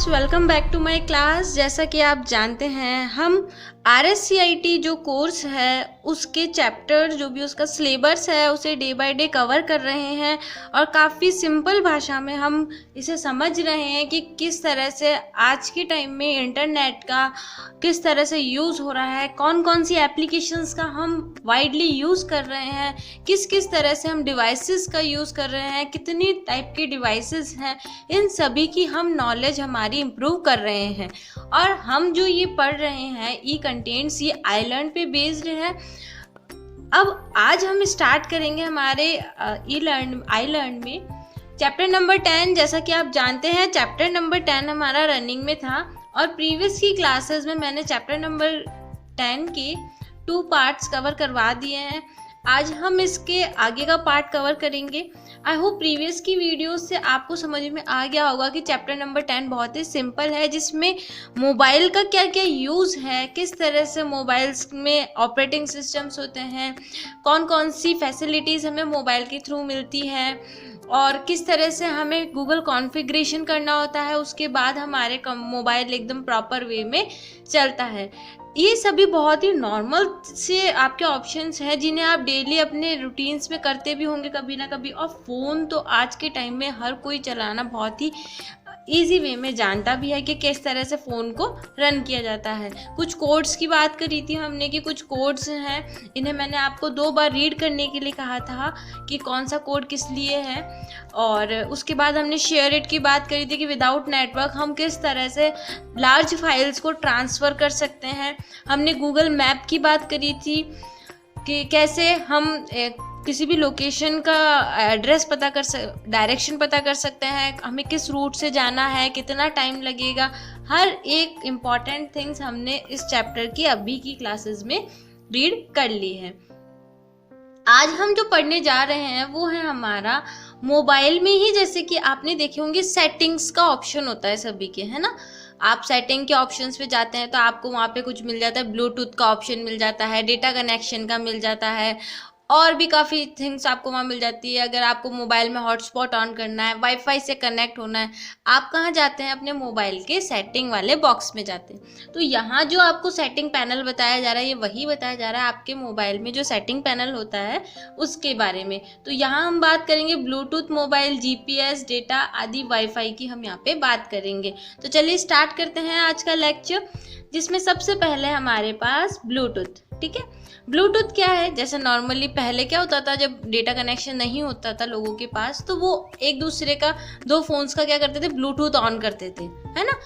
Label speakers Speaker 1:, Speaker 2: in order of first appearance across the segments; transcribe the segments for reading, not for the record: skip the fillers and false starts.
Speaker 1: Students, welcome back to my class. जैसा कि आप जानते हैं, हम RSCIT जो कोर्स है उसके चैप्टर जो भी उसका सिलेबस है उसे डे बाय डे कवर कर रहे हैं और काफ़ी सिंपल भाषा में हम इसे समझ रहे हैं कि किस तरह से आज के टाइम में इंटरनेट का किस तरह से यूज़ हो रहा है, कौन कौन सी एप्लीकेशंस का हम वाइडली यूज़ कर रहे हैं, किस किस तरह से हम डिवाइसेस का यूज़ कर रहे हैं, कितनी टाइप के डिवाइसेस हैं, इन सभी की हम नॉलेज हमारी इम्प्रूव कर रहे हैं। और हम जो ये पढ़ रहे हैं ई कंटेंट्स, ये आइलैंड पे बेस्ड है। अब आज हम स्टार्ट करेंगे हमारे आइलैंड में चैप्टर नंबर 10। जैसा कि आप जानते हैं चैप्टर नंबर 10 हमारा रनिंग में था और प्रीवियस की क्लासेस में मैंने चैप्टर नंबर 10 के 2 पार्ट्स कवर करवा दिए हैं। आज हम इसके आगे का पार्ट कवर करेंगे। आई होप प्रीवियस की वीडियोस से आपको समझ में आ गया होगा कि चैप्टर नंबर 10 बहुत ही सिंपल है, जिसमें मोबाइल का क्या क्या यूज़ है, किस तरह से मोबाइल्स में ऑपरेटिंग सिस्टम्स होते हैं, कौन कौन सी फैसिलिटीज़ हमें मोबाइल के थ्रू मिलती हैं और किस तरह से हमें गूगल कॉन्फ़िगरेशन करना होता है, उसके बाद हमारे मोबाइल एकदम प्रॉपर वे में चलता है। ये सभी बहुत ही नॉर्मल से आपके ऑप्शंस हैं जिन्हें आप डेली अपने रूटीन्स में करते भी होंगे कभी ना कभी। और फ़ोन तो आज के टाइम में हर कोई चलाना बहुत ही ईजी वे में जानता भी है कि किस तरह से फ़ोन को रन किया जाता है। कुछ कोड्स की बात करी थी हमने कि कुछ कोड्स हैं, इन्हें मैंने आपको 2 बार रीड करने के लिए कहा था कि कौन सा कोड किस लिए है। और उसके बाद हमने शेयर इट की बात करी थी कि विदाउट नेटवर्क हम किस तरह से लार्ज फाइल्स को ट्रांसफ़र कर सकते हैं। हमने गूगल मैप की बात करी थी कि कैसे हम किसी भी लोकेशन का एड्रेस डायरेक्शन पता कर सकते हैं, हमें किस रूट से जाना है, कितना टाइम लगेगा। हर एक इम्पॉर्टेंट थिंग्स हमने इस चैप्टर की अभी की क्लासेस में रीड कर ली है। आज हम जो पढ़ने जा रहे हैं वो है हमारा मोबाइल में ही, जैसे कि आपने देखे होंगे सेटिंग्स का ऑप्शन होता है सभी के, है ना। आप सेटिंग के ऑप्शंस पे जाते हैं तो आपको वहाँ पे कुछ मिल जाता है, ब्लूटूथ का ऑप्शन मिल जाता है, डेटा कनेक्शन का मिल जाता है और भी काफ़ी थिंग्स आपको वहाँ मिल जाती है। अगर आपको मोबाइल में हॉटस्पॉट ऑन करना है, वाईफाई से कनेक्ट होना है, आप कहाँ जाते हैं? अपने मोबाइल के सेटिंग वाले बॉक्स में जाते हैं। तो यहाँ जो आपको सेटिंग पैनल बताया जा रहा है, ये वही बताया जा रहा है आपके मोबाइल में जो सेटिंग पैनल होता है उसके बारे में। तो यहाँ हम बात करेंगे ब्लूटूथ मोबाइल, GPS, डेटा आदि वाईफाई की हम यहाँ पे बात करेंगे। तो चलिए स्टार्ट करते हैं आज का लेक्चर, जिसमें सबसे पहले हमारे पास ब्लूटूथ। ठीक है, ब्लूटूथ क्या है? जैसे नॉर्मली पहले क्या होता था, जब डेटा कनेक्शन नहीं होता था लोगों के पास, तो वो एक दूसरे का 2 फोन्स का क्या करते थे, ब्लूटूथ ऑन करते थे, है ना।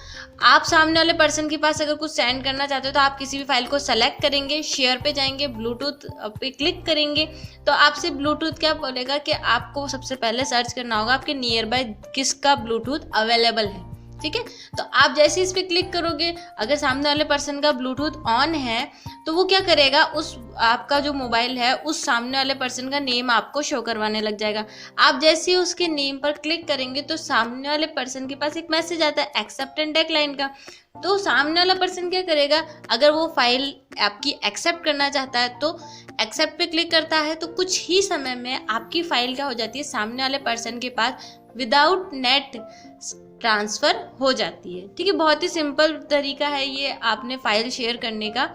Speaker 1: आप सामने वाले पर्सन के पास अगर कुछ सेंड करना चाहते हो तो आप किसी भी फाइल को सेलेक्ट करेंगे, शेयर पे जाएंगे, ब्लूटूथ पे क्लिक करेंगे तो आपसे ब्लूटूथ क्या बोलेगा कि आपको सबसे पहले सर्च करना होगा आपके नियर बाय किसका ब्लूटूथ अवेलेबल है। ठीक है, तो आप जैसे इस पर क्लिक करोगे, अगर सामने वाले पर्सन का ब्लूटूथ ऑन है तो वो क्या करेगा, उस आपका जो मोबाइल है उस सामने वाले पर्सन का नेम आपको शो करवाने लग जाएगा। आप जैसे ही उसके नेम पर क्लिक करेंगे तो सामने वाले पर्सन के पास एक मैसेज आता है एक्सेप्ट एंड डिक्लाइन का। तो सामने वाला पर्सन क्या करेगा, अगर वो फाइल आपकी एक्सेप्ट करना चाहता है तो एक्सेप्ट पे क्लिक करता है, तो कुछ ही समय में आपकी फाइल क्या हो जाती है, सामने वाले पर्सन के पास विदाउट नेट ट्रांसफ़र हो जाती है। ठीक है, बहुत ही सिंपल तरीका है ये आपने फाइल शेयर करने का।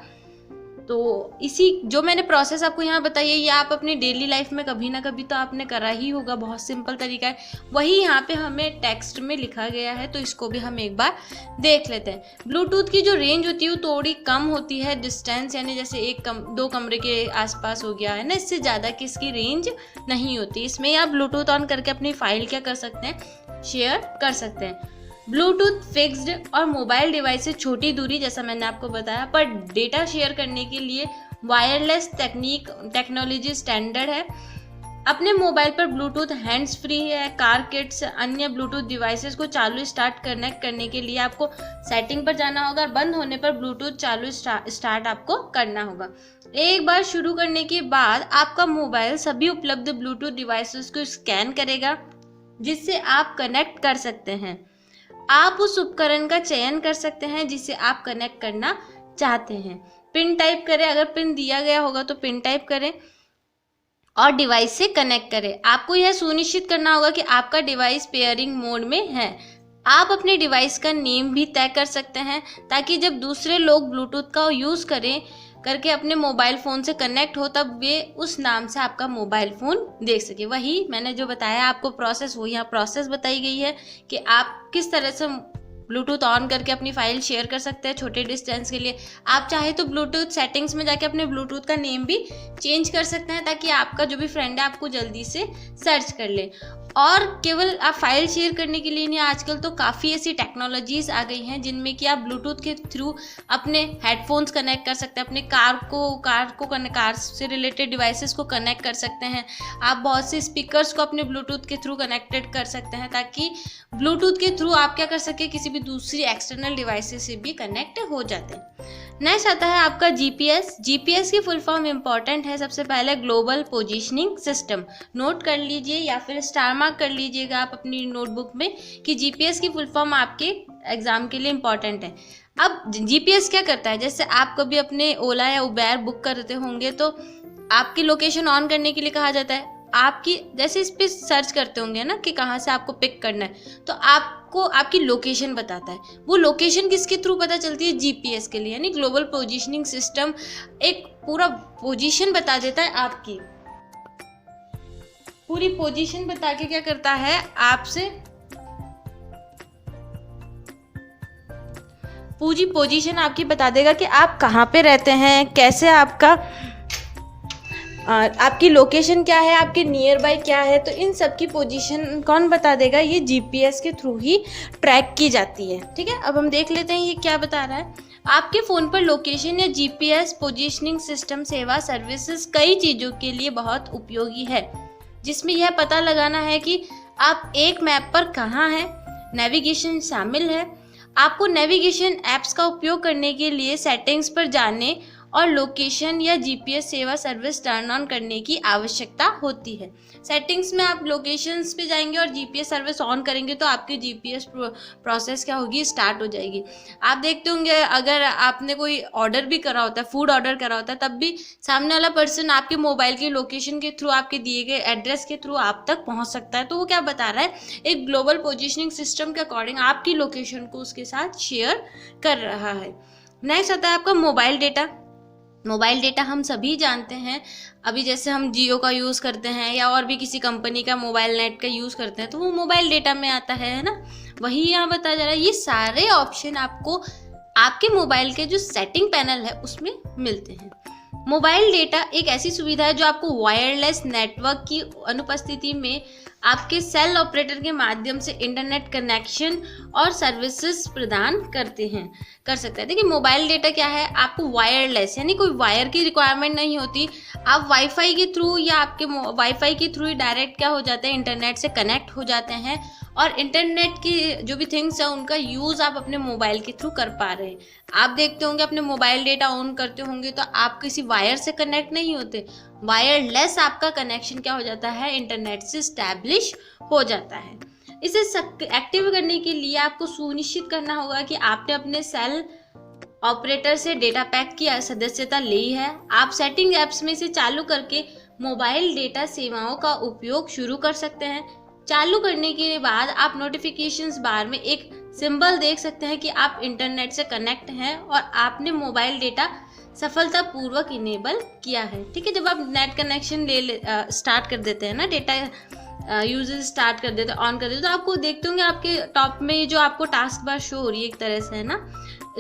Speaker 1: तो इसी जो मैंने प्रोसेस आपको यहाँ बताई है, ये आप अपनी डेली लाइफ में कभी ना कभी तो आपने करा ही होगा। बहुत सिंपल तरीका है, वही यहाँ पे हमें टेक्स्ट में लिखा गया है, तो इसको भी हम एक बार देख लेते हैं। ब्लूटूथ की जो रेंज होती है वो थोड़ी कम होती है, डिस्टेंस यानी जैसे 2 कमरे के आसपास हो गया है ना, इससे ज़्यादा की इसकी रेंज नहीं होती। इसमें आप ब्लूटूथ ऑन करके अपनी फाइल क्या कर सकते हैं, शेयर कर सकते हैं। ब्लूटूथ फिक्स्ड और मोबाइल डिवाइस से छोटी दूरी, जैसा मैंने आपको बताया, पर डेटा शेयर करने के लिए वायरलेस टेक्नोलॉजी स्टैंडर्ड है। अपने मोबाइल पर ब्लूटूथ हैंड्स फ्री है। कार किट्स अन्य ब्लूटूथ डिवाइसेस को चालू स्टार्ट कनेक्ट करने के लिए आपको सेटिंग पर जाना होगा और बंद होने पर ब्लूटूथ चालू स्टार्ट आपको करना होगा। एक बार शुरू करने के बाद आपका मोबाइल सभी उपलब्ध ब्लूटूथ डिवाइसेस को स्कैन करेगा, जिससे आप कनेक्ट कर सकते हैं। आप उस उपकरण का चयन कर सकते हैं जिसे आप कनेक्ट करना चाहते हैं। पिन टाइप करें, अगर पिन दिया गया होगा तो पिन टाइप करें और डिवाइस से कनेक्ट करें। आपको यह सुनिश्चित करना होगा कि आपका डिवाइस पेयरिंग मोड में है। आप अपने डिवाइस का नेम भी तय कर सकते हैं ताकि जब दूसरे लोग ब्लूटूथ का यूज़ करें करके अपने मोबाइल फ़ोन से कनेक्ट हो तब वे उस नाम से आपका मोबाइल फ़ोन देख सके। वही मैंने जो बताया आपको प्रोसेस, वो यहाँ प्रोसेस बताई गई है कि आप किस तरह से ब्लूटूथ ऑन करके अपनी फाइल शेयर कर सकते हैं छोटे डिस्टेंस के लिए। आप चाहे तो ब्लूटूथ सेटिंग्स में जाके अपने ब्लूटूथ का नेम भी चेंज कर सकते हैं ताकि आपका जो भी फ्रेंड है आपको जल्दी से सर्च कर ले। और केवल आप फाइल शेयर करने के लिए नहीं, आजकल तो काफ़ी ऐसी टेक्नोलॉजीज़ आ गई हैं जिनमें कि आप ब्लूटूथ के थ्रू अपने हेडफोन्स कनेक्ट कर सकते हैं, अपने कार से रिलेटेड डिवाइसेस को कनेक्ट कर सकते हैं। आप बहुत से स्पीकर्स को अपने ब्लूटूथ के थ्रू कनेक्टेड कर सकते हैं ताकि ब्लूटूथ के थ्रू आप क्या कर सके, किसी भी दूसरी एक्सटर्नल डिवाइसेस से भी कनेक्ट हो जाते हैं। नेक्स्ट आता है आपका जीपीएस। जीपीएस की फुल फॉर्म इंपॉर्टेंट है। सबसे पहले ग्लोबल पोजीशनिंग सिस्टम, नोट कर लीजिए या फिर स्टार मार्क कर लीजिएगा आप अपनी नोटबुक में कि जीपीएस की फुल फॉर्म आपके एग्जाम के लिए इंपॉर्टेंट है। अब जीपीएस क्या करता है, जैसे आप कभी अपने ओला या उबेर बुक करते होंगे तो आपकी लोकेशन ऑन करने के लिए कहा जाता है, आपकी जैसे इस पे सर्च करते होंगे ना कि कहाँ से आपको पिक करना है, तो आपको आपकी लोकेशन बताता है। वो लोकेशन किसके थ्रू पता चलती है, जीपीएस के लिए, यानी ग्लोबल पोजीशनिंग सिस्टम एक पूरा पोजीशन बता देता है, आपकी पूरी पोजीशन बता के क्या करता है, आपसे पूरी पोजीशन आपकी बता देगा कि आप कहाँ पे रहते हैं, कैसे आपकी लोकेशन क्या है, आपके नियर बाय क्या है। तो इन सब की पोजीशन कौन बता देगा, ये जीपीएस के थ्रू ही ट्रैक की जाती है। ठीक है, अब हम देख लेते हैं ये क्या बता रहा है। आपके फ़ोन पर लोकेशन या जीपीएस पोजीशनिंग सिस्टम सेवा सर्विसेज कई चीज़ों के लिए बहुत उपयोगी है, जिसमें यह पता लगाना है कि आप एक मैप पर कहाँ हैं। नेविगेशन शामिल है। आपको नेविगेशन ऐप्स का उपयोग करने के लिए सेटिंग्स पर जाने और लोकेशन या जीपीएस सेवा सर्विस टर्न ऑन करने की आवश्यकता होती है। सेटिंग्स में आप लोकेशंस पे जाएंगे और जीपीएस सर्विस ऑन करेंगे तो आपकी जीपीएस प्रोसेस क्या होगी, स्टार्ट हो जाएगी। आप देखते होंगे अगर आपने कोई ऑर्डर भी करा होता है, फूड ऑर्डर करा होता है, तब भी सामने वाला पर्सन आपके मोबाइल की लोकेशन के थ्रू, आपके दिए गए एड्रेस के थ्रू आप तक पहुँच सकता है। तो वो क्या बता रहा है, एक ग्लोबल पोजिशनिंग सिस्टम के अकॉर्डिंग आपकी लोकेशन को उसके साथ शेयर कर रहा है। नेक्स्ट आता है आपका मोबाइल डेटा। मोबाइल डेटा हम सभी जानते हैं, अभी जैसे हम जियो का यूज़ करते हैं या और भी किसी कंपनी का मोबाइल नेट का यूज़ करते हैं तो वो मोबाइल डेटा में आता है ना। वही यहाँ बताया जा रहा है, ये सारे ऑप्शन आपको आपके मोबाइल के जो सेटिंग पैनल है उसमें मिलते हैं। मोबाइल डेटा एक ऐसी सुविधा है जो आपको वायरलेस नेटवर्क की अनुपस्थिति में आपके सेल ऑपरेटर के माध्यम से इंटरनेट कनेक्शन और सर्विसेज प्रदान कर सकते हैं। देखिए मोबाइल डेटा क्या है, आपको वायरलेस यानी कोई वायर की रिक्वायरमेंट नहीं होती। आप वाईफाई के थ्रू या आपके वाईफाई के थ्रू ही डायरेक्ट क्या हो जाते हैं, इंटरनेट से कनेक्ट हो जाते हैं और इंटरनेट की जो भी थिंग्स है उनका यूज़ आप अपने मोबाइल के थ्रू कर पा रहे हैं। आप देखते होंगे अपने मोबाइल डेटा ऑन करते होंगे तो आप किसी वायर से कनेक्ट नहीं होते, वायरलेस आपका कनेक्शन क्या हो जाता है, इंटरनेट से स्टैब्लिश हो जाता है। इसे एक्टिव करने के लिए आपको सुनिश्चित करना होगा कि आपने अपने सेल ऑपरेटर से डेटा पैक की सदस्यता ली है। आप सेटिंग ऐप्स में इसे चालू करके मोबाइल डेटा सेवाओं का उपयोग शुरू कर सकते हैं। चालू करने के बाद आप नोटिफिकेशंस बार में एक सिंबल देख सकते हैं कि आप इंटरनेट से कनेक्ट हैं और आपने मोबाइल डेटा सफलतापूर्वक इनेबल किया है। ठीक है, जब आप नेट कनेक्शन स्टार्ट कर देते हैं ना, डेटा यूजेस स्टार्ट कर देते हैं, ऑन कर देते हैं, तो आपको देखते होंगे आपके टॉप में जो आपको टास्क बार शो हो रही है एक तरह से, है ना,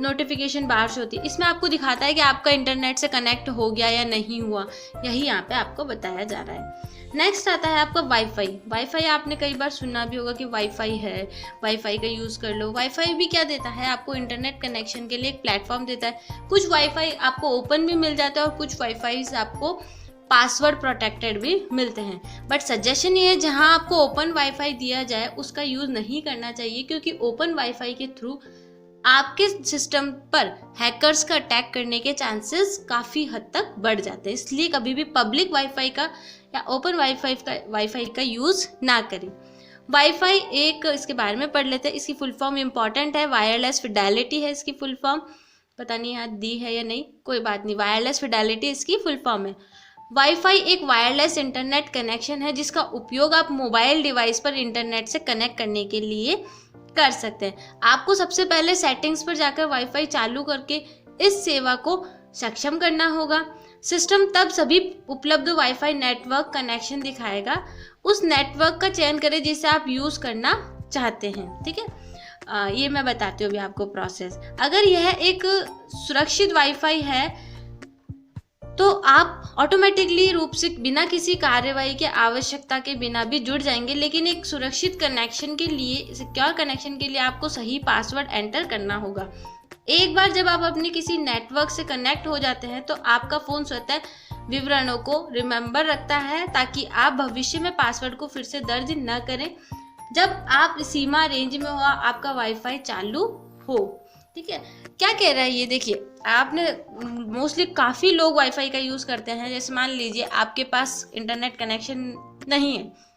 Speaker 1: नोटिफिकेशन बार शो होती है। इसमें आपको दिखाता है कि आपका इंटरनेट से कनेक्ट हो गया या नहीं हुआ, यही यहाँ पे आपको बताया जा रहा है। नेक्स्ट आता है आपका वाईफाई। वाईफाई आपने कई बार सुना भी होगा कि वाईफाई है, वाईफाई का यूज़ कर लो। वाईफाई भी क्या देता है, आपको इंटरनेट कनेक्शन के लिए एक प्लेटफॉर्म देता है। कुछ वाईफाई आपको ओपन भी मिल जाता है और कुछ वाईफाई आपको पासवर्ड प्रोटेक्टेड भी मिलते हैं। बट सजेशन ये है जहाँ आपको ओपन वाईफाई दिया जाए उसका यूज़ नहीं करना चाहिए, क्योंकि ओपन वाईफाई के थ्रू आपके सिस्टम पर हैकर्स का अटैक करने के चांसेस काफ़ी हद तक बढ़ जाते हैं। इसलिए कभी भी पब्लिक वाईफाई का या ओपन वाईफाई का यूज़ ना करें। वाईफाई एक इसके बारे में पढ़ लेते हैं। इसकी फुल फॉर्म इंपॉर्टेंट है, वायरलेस फिडेलिटी है इसकी फुल फॉर्म, पता नहीं यहाँ दी है या नहीं, कोई बात नहीं, वायरलेस फिडेलिटी इसकी फुल फॉर्म है। वाईफाई एक वायरलेस इंटरनेट कनेक्शन है जिसका उपयोग आप मोबाइल डिवाइस पर इंटरनेट से कनेक्ट करने के लिए कर सकते हैं। आपको सबसे पहले सेटिंग्स पर जाकर वाईफाई चालू करके इस सेवा को सक्षम करना होगा। सिस्टम तब सभी उपलब्ध वाईफाई नेटवर्क कनेक्शन दिखाएगा। उस नेटवर्क का चयन करें जिसे आप यूज़ करना चाहते हैं। ठीक है, ये मैं बताती हूँ अभी आपको प्रोसेस। अगर यह एक सुरक्षित वाईफाई है तो आप ऑटोमेटिकली रूप से बिना किसी कार्रवाई के आवश्यकता के बिना भी जुड़ जाएंगे, लेकिन एक सुरक्षित कनेक्शन के लिए, सिक्योर कनेक्शन के लिए आपको सही पासवर्ड एंटर करना होगा। एक बार जब आप अपने किसी नेटवर्क से कनेक्ट हो जाते हैं तो आपका फ़ोन स्वतः विवरणों को रिमेंबर रखता है ताकि आप भविष्य में पासवर्ड को फिर से दर्ज न करें जब आप सीमा रेंज में हो आपका वाईफाई चालू हो। ठीक है, क्या कह रहा है ये देखिए, आपने मोस्टली काफ़ी लोग वाईफाई का यूज़ करते हैं। जैसे मान लीजिए आपके पास इंटरनेट कनेक्शन नहीं है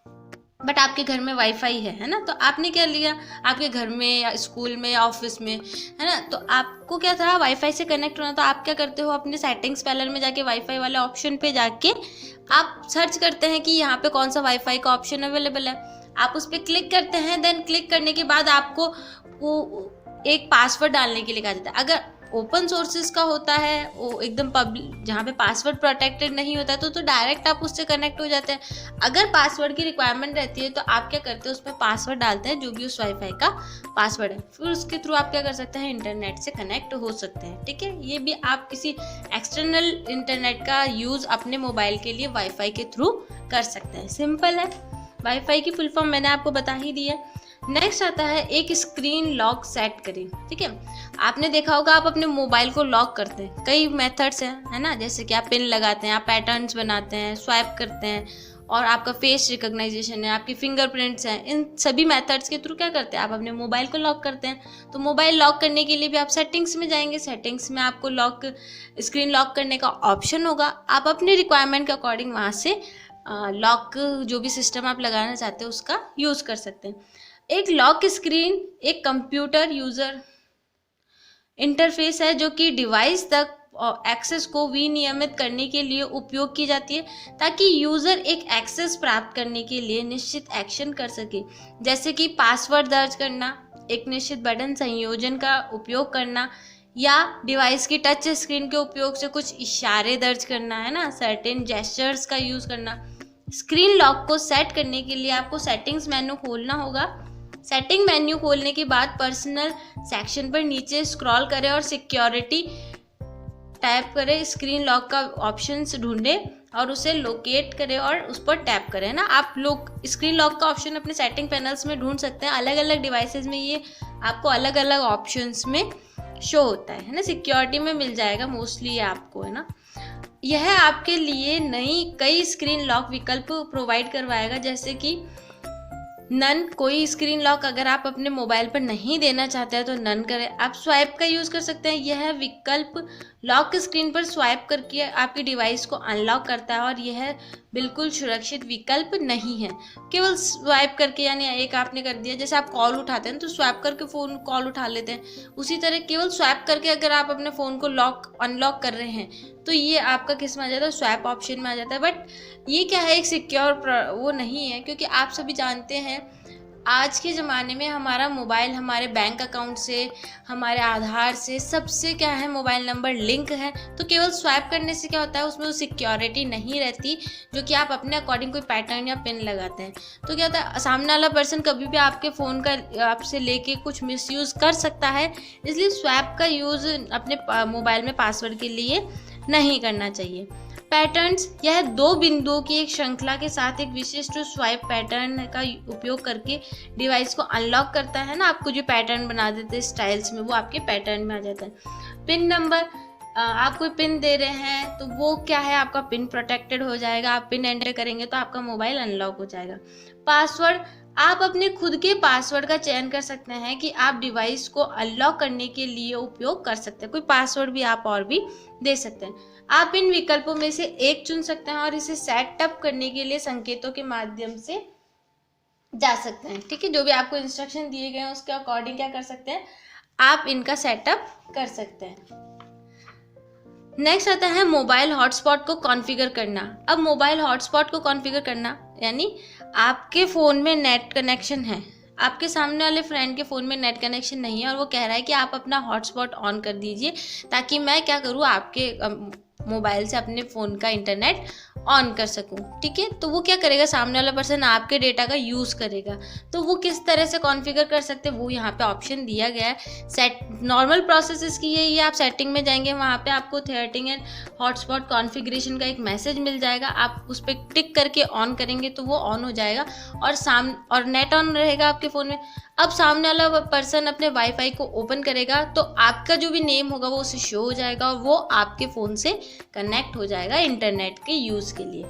Speaker 1: बट आपके घर में वाईफाई है ना, तो आपने क्या लिया, आपके घर में या स्कूल में या ऑफिस में, है ना, तो आपको क्या था, वाईफाई से कनेक्ट होना। तो आप क्या करते हो, अपने सेटिंग्स पैनल में जाके वाईफाई वाले ऑप्शन पे जाके आप सर्च करते हैं कि यहाँ पे कौन सा वाईफाई का ऑप्शन अवेलेबल है। आप उस पर क्लिक करते हैं। देन क्लिक करने के बाद आपको वो एक पासवर्ड डालने के लिए कहा जाता है। अगर ओपन सोर्सेज का होता है, वो एकदम पब्लिक, जहाँ पे पासवर्ड प्रोटेक्टेड नहीं होता तो डायरेक्ट आप उससे कनेक्ट हो जाते हैं। अगर पासवर्ड की रिक्वायरमेंट रहती है तो आप क्या करते हैं, उसमें पासवर्ड डालते हैं जो भी उस वाईफाई का पासवर्ड है, फिर उसके थ्रू आप क्या कर सकते हैं, इंटरनेट से कनेक्ट हो सकते हैं। ठीक है, ये भी आप किसी एक्सटर्नल इंटरनेट का यूज़ अपने मोबाइल के लिए वाईफाई के थ्रू कर सकते हैं। सिंपल है। वाईफाई की फुल फॉर्म मैंने आपको बता ही दी है। नेक्स्ट आता है एक स्क्रीन लॉक सेट करें। ठीक है, आपने देखा होगा आप अपने मोबाइल को लॉक करते हैं, कई मेथड्स हैं, है ना, जैसे कि आप पिन लगाते हैं, आप पैटर्न्स बनाते हैं, स्वाइप करते हैं, और आपका फेस रिकॉग्नाइजेशन है, आपकी फिंगरप्रिंट्स हैं। इन सभी मेथड्स के थ्रू क्या करते हैं, आप अपने मोबाइल को लॉक करते हैं। तो मोबाइल लॉक करने के लिए भी आप सेटिंग्स में जाएंगे। सेटिंग्स में आपको स्क्रीन लॉक करने का ऑप्शन होगा। आप अपने रिक्वायरमेंट के अकॉर्डिंग वहाँ से लॉक जो भी सिस्टम आप लगाना चाहते हो उसका यूज़ कर सकते हैं। एक लॉक स्क्रीन एक कंप्यूटर यूज़र इंटरफेस है जो कि डिवाइस तक एक्सेस को विनियमित करने के लिए उपयोग की जाती है ताकि यूज़र एक एक्सेस प्राप्त करने के लिए निश्चित एक्शन कर सके, जैसे कि पासवर्ड दर्ज करना, एक निश्चित बटन संयोजन का उपयोग करना, या डिवाइस की टच स्क्रीन के उपयोग से कुछ इशारे दर्ज करना, है ना, सर्टेन जेस्चर्स का यूज़ करना। स्क्रीन लॉक को सेट करने के लिए आपको सेटिंग्स मेन्यू खोलना होगा। सेटिंग मेन्यू खोलने के बाद पर्सनल सेक्शन पर नीचे स्क्रॉल करें और सिक्योरिटी टैप करें। स्क्रीन लॉक का ऑप्शन ढूंढें और उसे लोकेट करें और उस पर टैप करें ना। आप लोग स्क्रीन लॉक का ऑप्शन अपने सेटिंग पैनल्स में ढूंढ सकते हैं। अलग अलग डिवाइसेस में ये आपको अलग अलग ऑप्शंस में शो होता है ना। सिक्योरिटी में मिल जाएगा मोस्टली आपको, है ना। यह आपके लिए नई कई स्क्रीन लॉक विकल्प प्रोवाइड करवाएगा, जैसे कि नन। कोई स्क्रीन लॉक अगर आप अपने मोबाइल पर नहीं देना चाहते हैं तो नन करें। आप स्वाइप का यूज़ कर सकते हैं। यह विकल्प लॉक स्क्रीन पर स्वाइप करके आपकी डिवाइस को अनलॉक करता है और यह बिल्कुल सुरक्षित विकल्प नहीं है। केवल स्वाइप करके, यानी एक आपने कर दिया, जैसे आप कॉल उठाते हैं तो स्वाइप करके फ़ोन कॉल उठा लेते हैं, उसी तरह केवल स्वाइप करके अगर आप अपने फ़ोन को अनलॉक कर रहे हैं तो ये आपका किस में आ जाता है, स्वाइप ऑप्शन में आ जाता है। बट ये क्या है, एक सिक्योर वो नहीं है, क्योंकि आप सभी जानते हैं आज के ज़माने में हमारा मोबाइल हमारे बैंक अकाउंट से, हमारे आधार से, सबसे क्या है, मोबाइल नंबर लिंक है। तो केवल स्वाइप करने से क्या होता है, उसमें वो सिक्योरिटी नहीं रहती जो कि आप अपने अकॉर्डिंग कोई पैटर्न या पिन लगाते हैं। तो क्या होता है, सामने वाला पर्सन कभी भी आपके फ़ोन का आपसे लेके कुछ मिसयूज़ कर सकता है। इसलिए स्वाइप का यूज़ अपने मोबाइल में पासवर्ड के लिए नहीं करना चाहिए। पैटर्न्स, यह दो बिंदुओं की एक श्रृंखला के साथ एक विशिष्ट स्वाइप पैटर्न का उपयोग करके डिवाइस को अनलॉक करता है ना। आपको जो पैटर्न बना देते हैं स्टाइल्स में, वो आपके पैटर्न में आ जाता है। पिन नंबर, आप कोई पिन दे रहे हैं तो वो क्या है, आपका पिन प्रोटेक्टेड हो जाएगा। आप पिन एंटर करेंगे तो आपका मोबाइल अनलॉक हो जाएगा। पासवर्ड, आप अपने खुद के पासवर्ड का चयन कर सकते हैं कि आप डिवाइस को अनलॉक करने के लिए उपयोग कर सकते हैं। कोई पासवर्ड भी आप और भी दे सकते हैं। आप इन विकल्पों में से एक चुन सकते हैं और इसे सेटअप करने के लिए संकेतों के माध्यम से जा सकते हैं। ठीक है, जो भी आपको इंस्ट्रक्शन दिए गए हैं उसके अकॉर्डिंग क्या कर सकते हैं, आप इनका सेटअप कर सकते हैं। नेक्स्ट आता है मोबाइल हॉटस्पॉट को कॉन्फ़िगर करना। अब मोबाइल हॉटस्पॉट को कॉन्फ़िगर करना यानी आपके फ़ोन में नेट कनेक्शन है, आपके सामने वाले फ्रेंड के फ़ोन में नेट कनेक्शन नहीं है और वो कह रहा है कि आप अपना हॉटस्पॉट ऑन कर दीजिए ताकि मैं क्या करूँ, आपके मोबाइल से अपने फ़ोन का इंटरनेट ऑन कर सकूं। ठीक है, तो वो क्या करेगा, सामने वाला पर्सन आपके डेटा का यूज़ करेगा। तो वो किस तरह से कॉन्फ़िगर कर सकते हैं, वो यहाँ पे ऑप्शन दिया गया है। सेट नॉर्मल प्रोसेस इसकी यही है, आप सेटिंग में जाएंगे, वहाँ पे आपको थियरटिंग एंड हॉटस्पॉट कॉन्फ़िगरेशन का एक मैसेज मिल जाएगा। आप उस पर टिक करके ऑन करेंगे तो वो ऑन हो जाएगा और नेट ऑन रहेगा आपके फ़ोन में। अब सामने वाला पर्सन अपने वाईफाई को ओपन करेगा तो आपका जो भी नेम होगा वो उसे शो हो जाएगा और वो आपके फ़ोन से कनेक्ट हो जाएगा इंटरनेट के यूज़ के लिए।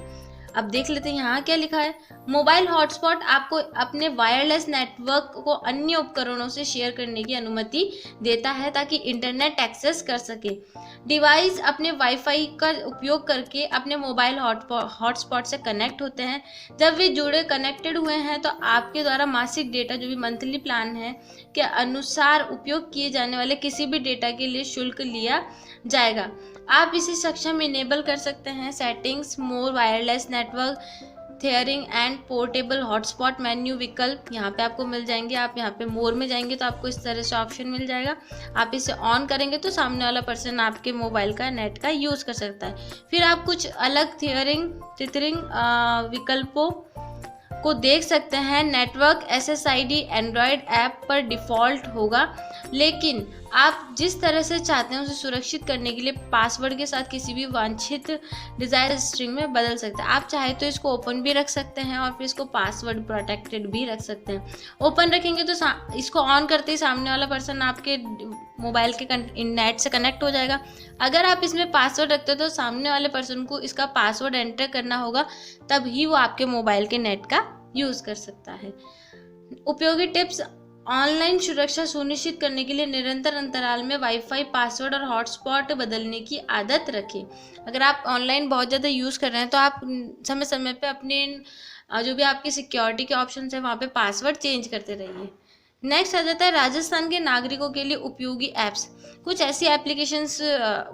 Speaker 1: अब देख लेते हैं यहाँ क्या लिखा है। मोबाइल हॉटस्पॉट आपको अपने वायरलेस नेटवर्क को अन्य उपकरणों से शेयर करने की अनुमति देता है ताकि इंटरनेट एक्सेस कर सके। डिवाइस अपने वाईफाई का उपयोग करके अपने मोबाइल हॉटस्पॉट से कनेक्ट होते हैं। जब वे जुड़े कनेक्टेड हुए हैं तो आपके द्वारा मासिक डेटा जो भी मंथली प्लान है के अनुसार उपयोग किए जाने वाले किसी भी डेटा के लिए शुल्क लिया जाएगा। आप इसे सक्षम इनेबल कर सकते हैं। Settings, more wireless network, tethering and portable hotspot menu विकल्प यहाँ पे आपको मिल जाएंगे। आप यहाँ पे मोर में जाएंगे तो आपको इस तरह से ऑप्शन मिल जाएगा। आप इसे ऑन करेंगे तो सामने वाला पर्सन आपके मोबाइल का नेट का यूज़ कर सकता है। फिर आप कुछ अलग थियरिंग विकल्पों को देख सकते हैं। नेटवर्क SSID एंड्रॉयड ऐप पर डिफ़ॉल्ट होगा, लेकिन आप जिस तरह से चाहते हैं उसे सुरक्षित करने के लिए पासवर्ड के साथ किसी भी वांछित डिज़ायर स्ट्रिंग में बदल सकते हैं। आप चाहे तो इसको ओपन भी रख सकते हैं और फिर इसको पासवर्ड प्रोटेक्टेड भी रख सकते हैं। ओपन रखेंगे तो इसको ऑन करते ही सामने वाला पर्सन आपके मोबाइल के नेट से कनेक्ट हो जाएगा। अगर आप इसमें पासवर्ड रखते हो तो सामने वाले पर्सन को इसका पासवर्ड एंटर करना होगा, तभी वो आपके मोबाइल के नेट का यूज़ कर सकता है। उपयोगी टिप्स, ऑनलाइन सुरक्षा सुनिश्चित करने के लिए निरंतर अंतराल में वाईफाई पासवर्ड और हॉटस्पॉट बदलने की आदत रखें। अगर आप ऑनलाइन बहुत ज़्यादा यूज़ कर रहे हैं तो आप समय समय पे अपने जो भी आपकी सिक्योरिटी के ऑप्शन है वहाँ पे पासवर्ड चेंज करते रहिए। नेक्स्ट आ जाता है राजस्थान के नागरिकों के लिए उपयोगी ऐप्स। कुछ ऐसी एप्लीकेशंस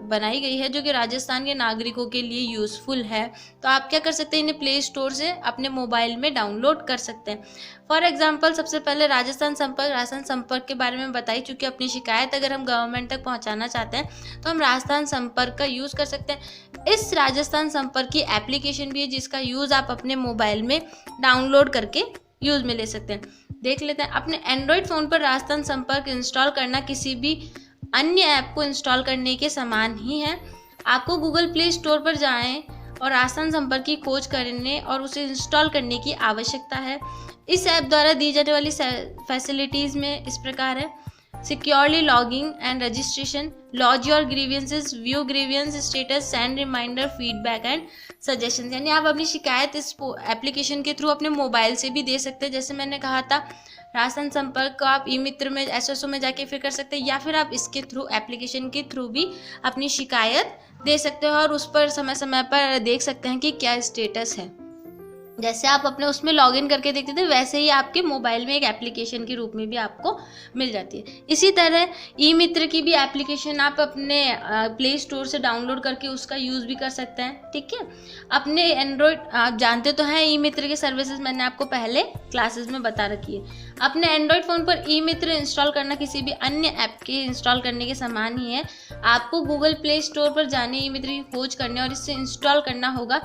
Speaker 1: बनाई गई है जो कि राजस्थान के नागरिकों के लिए यूज़फुल है, तो आप क्या कर सकते हैं, इन्हें प्ले स्टोर से अपने मोबाइल में डाउनलोड कर सकते हैं। फॉर एग्जांपल सबसे पहले राजस्थान संपर्क के बारे में बताई चूँकि अपनी शिकायत अगर हम गवर्नमेंट तक पहुंचाना चाहते हैं तो हम राजस्थान संपर्क का यूज़ कर सकते हैं। इस राजस्थान संपर्क की एप्लीकेशन भी है जिसका यूज़ आप अपने मोबाइल में डाउनलोड करके यूज़ में ले सकते हैं। देख लेते हैं। अपने एंड्रॉयड फ़ोन पर राजस्थान संपर्क इंस्टॉल करना किसी भी अन्य ऐप को इंस्टॉल करने के समान ही है। आपको गूगल प्ले स्टोर पर जाएं और राजस्थान संपर्क की खोज करने और उसे इंस्टॉल करने की आवश्यकता है। इस ऐप द्वारा दी जाने वाली फैसिलिटीज़ में इस प्रकार है: securely logging and registration, lodge your grievances, view grievance status, send reminder, feedback and suggestion. यानी आप अपनी शिकायत इस एप्लीकेशन के थ्रू अपने मोबाइल से भी दे सकते हैं। जैसे मैंने कहा था, राजस्थान संपर्क को आप ई मित्र में SSO में जाके फिर कर सकते हैं, या फिर आप इसके थ्रू एप्लीकेशन के थ्रू भी अपनी शिकायत दे सकते हो और उस पर समय समय पर देख सकते हैं कि क्या स्टेटस है। जैसे आप अपने उसमें लॉगिन करके देखते थे वैसे ही आपके मोबाइल में एक एप्लीकेशन के रूप में भी आपको मिल जाती है। इसी तरह ई मित्र की भी एप्लीकेशन आप अपने प्ले स्टोर से डाउनलोड करके उसका यूज़ भी कर सकते हैं। ठीक है, अपने एंड्रॉयड, आप जानते तो हैं ई मित्र के सर्विसेज मैंने आपको पहले क्लासेस में बता रखी है। अपने एंड्रॉयड फ़ोन पर ई मित्र इंस्टॉल करना किसी भी अन्य ऐप के इंस्टॉल करने के समान ही है। आपको गूगल प्ले स्टोर पर जाने, ई मित्र की खोज करने और इससे इंस्टॉल करना होगा।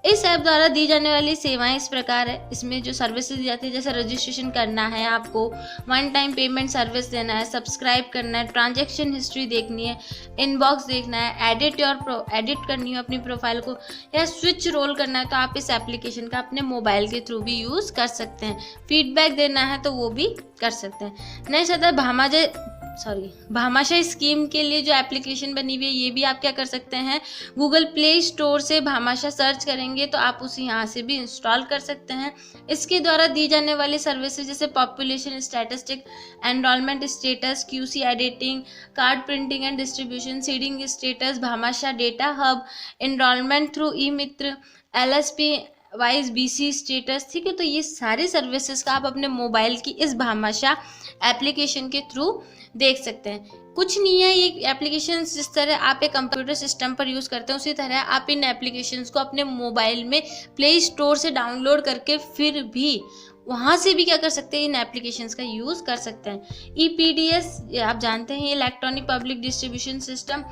Speaker 1: इस ऐप द्वारा दी जाने वाली सेवाएं इस प्रकार है। इसमें जो सर्विसेज दी जाती है, जैसे रजिस्ट्रेशन करना है, आपको वन टाइम पेमेंट सर्विस देना है, सब्सक्राइब करना है, ट्रांजैक्शन हिस्ट्री देखनी है, इनबॉक्स देखना है, एडिट करनी है अपनी प्रोफाइल को, या स्विच रोल करना है, तो आप इस एप्लीकेशन का अपने मोबाइल के थ्रू भी यूज़ कर सकते हैं। फीडबैक देना है तो वो भी कर सकते हैं। नेक्स्ट आता है भामाशाह स्कीम के लिए जो एप्लीकेशन बनी हुई है, ये भी आप क्या कर सकते हैं, गूगल प्ले स्टोर से भामाशाह सर्च करेंगे तो आप उसे यहाँ से भी इंस्टॉल कर सकते हैं। इसके द्वारा दी जाने वाली सर्विसेज जैसे population statistic, enrolment status, QC editing, card printing and distribution, seeding status, Bhamashah data hub, enrolment through E Mitra, LSP wise BC status, ठीक है। तो ये सारे सर्विसेज का आप अपने मोबाइल की इस भामाशाह एप्लीकेशन के थ्रू देख सकते हैं। कुछ नहीं है, ये एप्लीकेशन जिस तरह आप एक कंप्यूटर सिस्टम पर यूज़ करते हैं उसी तरह आप इन एप्लीकेशंस को अपने मोबाइल में प्ले स्टोर से डाउनलोड करके फिर भी वहाँ से भी क्या कर सकते हैं, इन एप्लीकेशंस का यूज़ कर सकते हैं। ईपीडीएस आप जानते हैं, इलेक्ट्रॉनिक पब्लिक डिस्ट्रीब्यूशन सिस्टम,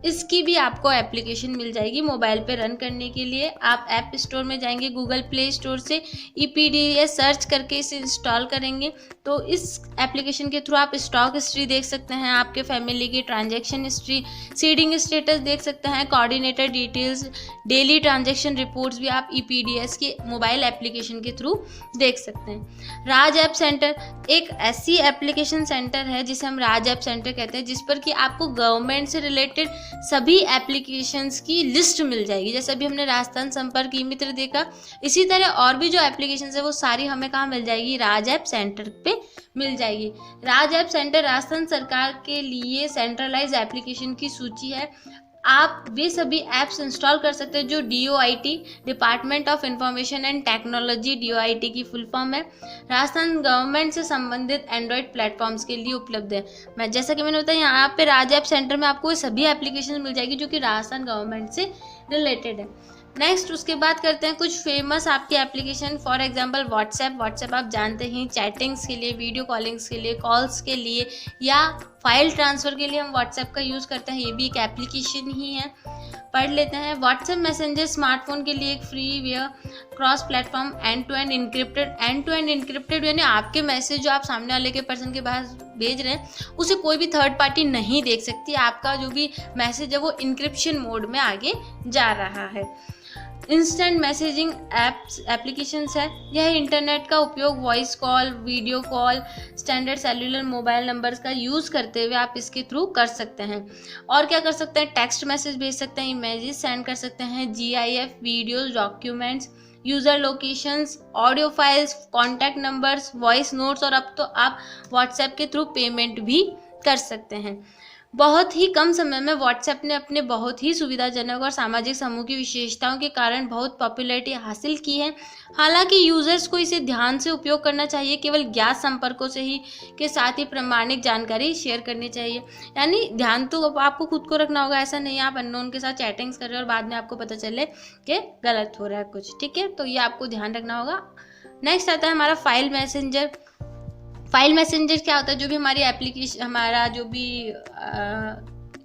Speaker 1: इसकी भी आपको एप्लीकेशन मिल जाएगी मोबाइल पे रन करने के लिए। आप ऐप स्टोर में जाएंगे, गूगल प्ले स्टोर से ईपीडीएस सर्च करके इसे इंस्टॉल करेंगे तो इस एप्लीकेशन के थ्रू आप स्टॉक हिस्ट्री देख सकते हैं, आपके फैमिली की ट्रांजैक्शन हिस्ट्री, सीडिंग स्टेटस देख सकते हैं, coordinator details, daily transaction reports भी आप ईपीडीएस के मोबाइल एप्लीकेशन के थ्रू देख सकते हैं। राज ऐप सेंटर एक ऐसी एप्लीकेशन सेंटर है जिसे हम राज ऐप सेंटर कहते हैं, जिस पर कि आपको गवर्नमेंट से रिलेटेड सभी एप्लीकेशंस की लिस्ट मिल जाएगी। जैसे अभी हमने राजस्थान संपर्क ई मित्र देखा, इसी तरह और भी जो एप्लीकेशंस है वो सारी हमें कहाँ मिल जाएगी, राज ऐप सेंटर पे मिल जाएगी। राज ऐप सेंटर राजस्थान सरकार के लिए सेंट्रलाइज एप्लीकेशन की सूची है। आप वे सभी ऐप्स इंस्टॉल कर सकते हैं जो DOIT, department of information and technology, DOIT की फुल फॉर्म है, राजस्थान गवर्नमेंट से संबंधित एंड्रॉयड प्लेटफॉर्म्स के लिए उपलब्ध है। मैं जैसा कि मैंने बताया, यहाँ पे राज ऐप सेंटर में आपको सभी एप्लीकेशन मिल जाएगी जो कि राजस्थान गवर्नमेंट से रिलेटेड है। नेक्स्ट उसके बाद करते हैं कुछ फेमस आपकी एप्लीकेशन, फॉर एग्जांपल व्हाट्सएप आप जानते हैं, चैटिंग्स के लिए, वीडियो कॉलिंग्स के लिए, कॉल्स के लिए या फाइल ट्रांसफ़र के लिए हम व्हाट्सएप का यूज़ करते हैं, ये भी एक एप्लीकेशन ही है। पढ़ लेते हैं। व्हाट्सएप मैसेंजर स्मार्टफोन के लिए एक freeware cross platform end to end encrypted यानी आपके मैसेज जो आप सामने वाले के पर्सन के पास भेज रहे हैं उसे कोई भी थर्ड पार्टी नहीं देख सकती। आपका जो भी मैसेज है वो इंक्रिप्शन मोड में आगे जा रहा है। इंस्टेंट मैसेजिंग एप्लीकेशंस है। यह इंटरनेट का उपयोग voice call, video call, standard cellular mobile numbers का यूज़ करते हुए आप इसके थ्रू कर सकते हैं। और क्या कर सकते हैं, टेक्स्ट मैसेज भेज सकते हैं, इमेजेस सेंड कर सकते हैं, GIF videos, documents, user locations, audio files, contact numbers, voice notes, और अब तो आप व्हाट्सएप के थ्रू पेमेंट भी कर सकते हैं। बहुत ही कम समय में व्हाट्सएप ने अपने बहुत ही सुविधाजनक और सामाजिक समूह की विशेषताओं के कारण बहुत पॉपुलैरिटी हासिल की है। हालांकि यूजर्स को इसे ध्यान से उपयोग करना चाहिए, केवल ज्ञात संपर्कों से ही के साथ ही प्रामाणिक जानकारी शेयर करनी चाहिए। यानी ध्यान तो आपको खुद को रखना होगा, ऐसा नहीं आप अननोन के साथ चैटिंग्स कर रहे हो और बाद में आपको पता चले कि गलत हो रहा है कुछ, ठीक है, तो ये आपको ध्यान रखना होगा। नेक्स्ट आता है हमारा फाइल मैसेंजर। फाइल मैसेंजर क्या होता है, जो भी हमारी एप्लीकेशन, हमारा जो भी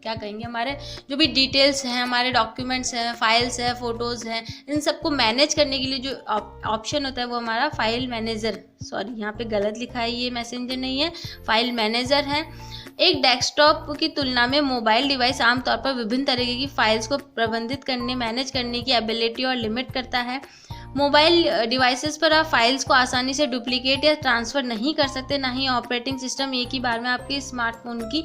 Speaker 1: क्या कहेंगे, हमारे जो भी डिटेल्स हैं, हमारे डॉक्यूमेंट्स हैं, फाइल्स हैं, फ़ोटोज़ हैं, इन सबको मैनेज करने के लिए जो ऑप्शन होता है वो हमारा फाइल मैनेजर, सॉरी यहाँ पे गलत लिखा है, ये मैसेंजर नहीं है, फाइल मैनेजर है। एक डेस्कटॉप की तुलना में मोबाइल डिवाइस आमतौर पर विभिन्न तरीके की फाइल्स को प्रबंधित करने, मैनेज करने की एबिलिटी और लिमिट करता है। मोबाइल डिवाइसेस पर आप फाइल्स को आसानी से डुप्लीकेट या ट्रांसफ़र नहीं कर सकते, ना ही ऑपरेटिंग सिस्टम एक ही बार में आपके स्मार्टफोन की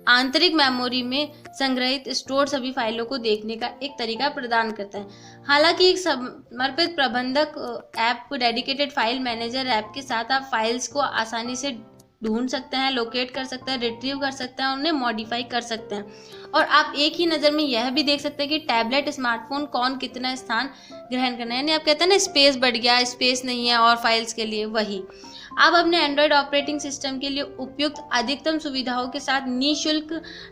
Speaker 1: आंतरिक मेमोरी में संग्रहित स्टोर सभी फाइलों को देखने का एक तरीका प्रदान करता है। हालांकि एक समर्पित प्रबंधक app, dedicated file manager app के साथ आप फाइल्स को आसानी से ढूंढ सकते हैं, लोकेट कर सकते हैं, रिट्रीव कर सकते हैं, उन्हें मॉडिफाई कर सकते हैं। और आप एक ही नज़र में यह भी देख सकते हैं कि टैबलेट, स्मार्टफोन कौन कितना स्थान ग्रहण करना है। यानी आप कहते हैं ना स्पेस बढ़ गया, स्पेस नहीं है और फाइल्स के लिए वही। आप अपने एंड्रॉयड ऑपरेटिंग सिस्टम के लिए उपयुक्त अधिकतम सुविधाओं के साथ निःशुल्क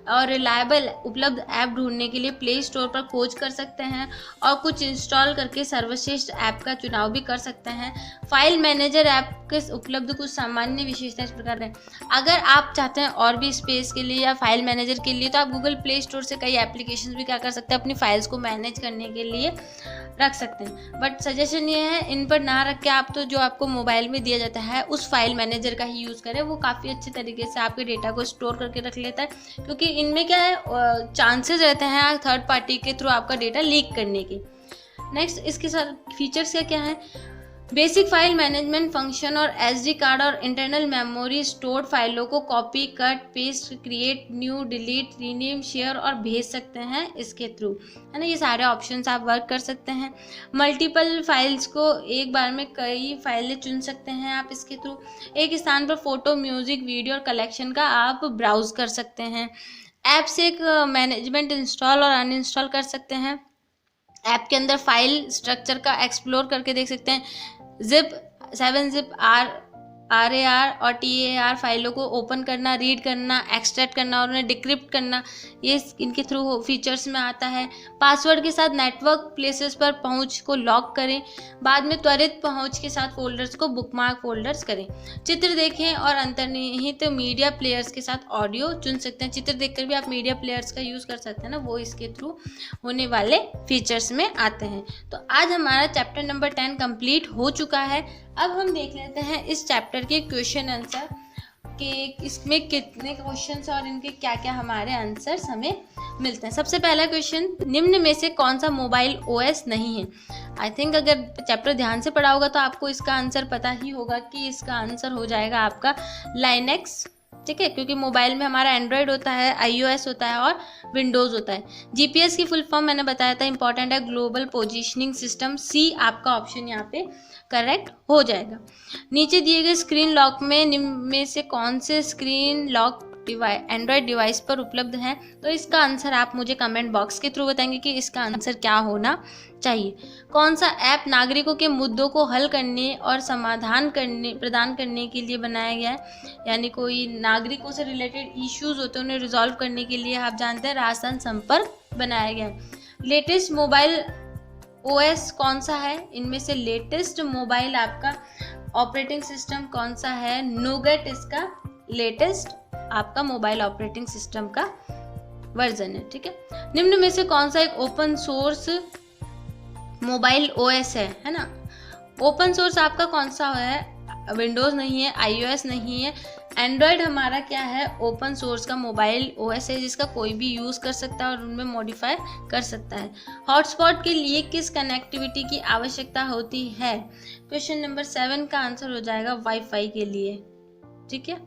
Speaker 1: और रिलायबल उपलब्ध ऐप ढूंढने के लिए प्ले स्टोर पर खोज कर सकते हैं और कुछ इंस्टॉल करके सर्वश्रेष्ठ ऐप का चुनाव भी कर सकते हैं। फाइल मैनेजर ऐप के उपलब्ध कुछ सामान्य विशेषताएं इस प्रकार हैं। अगर आप चाहते हैं और भी स्पेस के लिए या फाइल मैनेजर के लिए, तो आप गूगल प्ले स्टोर से कई एप्लीकेशन भी क्या कर सकते हैं, अपनी फाइल्स को मैनेज करने के लिए रख सकते हैं। बट सजेशन ये है, इन पर ना रख के आप तो जो आपको मोबाइल में दिया जाता है उस फाइल मैनेजर का ही यूज़ करें। वो काफ़ी अच्छे तरीके से आपके डेटा को स्टोर करके रख लेता है, क्योंकि इनमें क्या है, चांसेस रहते हैं थर्ड पार्टी के थ्रू आपका डेटा लीक करने की। नेक्स्ट इसके साथ फीचर्स क्या है, बेसिक फाइल मैनेजमेंट फंक्शन और SD कार्ड और इंटरनल मेमोरी स्टोर्ड फाइलों को copy, cut, paste, create, new, delete, rename, share और भेज सकते हैं इसके थ्रू, है ना। ये सारे ऑप्शंस आप वर्क कर सकते हैं। मल्टीपल फाइल्स को एक बार में कई फाइलें चुन सकते हैं आप इसके थ्रू। एक स्थान पर फोटो, म्यूजिक, वीडियो और कलेक्शन का आप ब्राउज कर सकते हैं। ऐप से एक मैनेजमेंट इंस्टॉल और अनइंस्टॉल कर सकते हैं। ऐप के अंदर फाइल स्ट्रक्चर का एक्सप्लोर करके देख सकते हैं। जिप 7-zip RAR और TAR फाइलों को ओपन करना, रीड करना, एक्सट्रैक्ट करना और उन्हें डिक्रिप्ट करना, ये इनके थ्रू फीचर्स में आता है। पासवर्ड के साथ नेटवर्क प्लेसेस पर पहुंच को लॉक करें, बाद में त्वरित पहुंच के साथ फोल्डर्स को बुकमार्क फोल्डर्स करें। चित्र देखें और अंतर्निहित मीडिया प्लेयर्स के साथ ऑडियो चुन सकते हैं। चित्र देखकर भी आप मीडिया प्लेयर्स का यूज़ कर सकते हैं ना, वो इसके थ्रू होने वाले फीचर्स में आते हैं। तो आज हमारा चैप्टर नंबर 10 कंप्लीट हो चुका है। अब हम देख लेते हैं इस चैप्टर के क्वेश्चन आंसर कि इसमें कितने क्वेश्चंस और इनके क्या क्या हमारे आंसर्स हमें मिलते हैं। सबसे पहला क्वेश्चन, निम्न में से कौन सा मोबाइल OS नहीं है? आई थिंक अगर चैप्टर ध्यान से पढ़ा होगा तो आपको इसका आंसर पता ही होगा कि इसका आंसर हो जाएगा आपका लाइनेक्स, ठीक है, क्योंकि मोबाइल में हमारा एंड्रॉयड होता है, iOS होता है और विंडोज़ होता है। GPS की फुल फॉर्म मैंने बताया था, इंपॉर्टेंट है, ग्लोबल पोजीशनिंग सिस्टम। C आपका ऑप्शन यहाँ पे करेक्ट हो जाएगा। नीचे दिए गए स्क्रीन लॉक में निम्न में से कौन से स्क्रीन लॉक एंड्रॉयड डिवाइस पर उपलब्ध हैं? तो इसका आंसर आप मुझे कमेंट बॉक्स के थ्रू बताएंगे कि इसका आंसर क्या होना चाहिए। कौन सा ऐप नागरिकों के मुद्दों को हल करने और समाधान प्रदान करने के लिए बनाया गया है? यानी कोई नागरिकों से रिलेटेड इश्यूज होते हैं उन्हें रिजॉल्व करने के लिए आप जानते हैं राजस्थान संपर्क बनाया गया है। लेटेस्ट मोबाइल OS कौन सा है? इनमें से लेटेस्ट मोबाइल आपका ऑपरेटिंग सिस्टम कौन सा है? नोगेट इसका लेटेस्ट आपका मोबाइल ऑपरेटिंग सिस्टम का वर्जन है, ठीक है। निम्न में से कौन सा एक ओपन सोर्स मोबाइल OS है ना? ओपन सोर्स आपका कौन सा है? विंडोज़ नहीं है, iOS नहीं है, एंड्रॉयड हमारा क्या है? ओपन सोर्स का मोबाइल OS है जिसका कोई भी यूज़ कर सकता है और उनमें मॉडिफाई कर सकता है। हॉटस्पॉट के लिए किस कनेक्टिविटी की आवश्यकता होती है? क्वेश्चन नंबर 7 का आंसर हो जाएगा वाईफाई के लिए, ठीक है।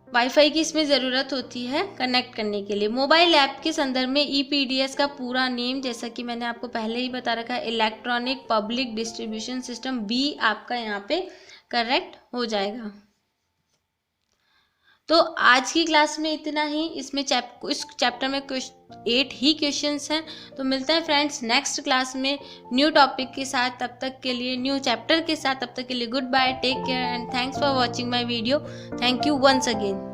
Speaker 1: वाईफाई की इसमें ज़रूरत होती है कनेक्ट करने के लिए। मोबाइल ऐप के संदर्भ में EPDS का पूरा नेम, जैसा कि मैंने आपको पहले ही बता रखा है, electronic public distribution system, B आपका यहाँ पे करेक्ट हो जाएगा। तो आज की क्लास में इतना ही। इसमें इस चैप्टर में 8 ही क्वेश्चंस हैं। तो मिलते हैं फ्रेंड्स नेक्स्ट क्लास में न्यू टॉपिक के साथ। तब तक के लिए, न्यू चैप्टर के साथ, तब तक के लिए good bye, take care and thanks for watching my video. Thank you once again.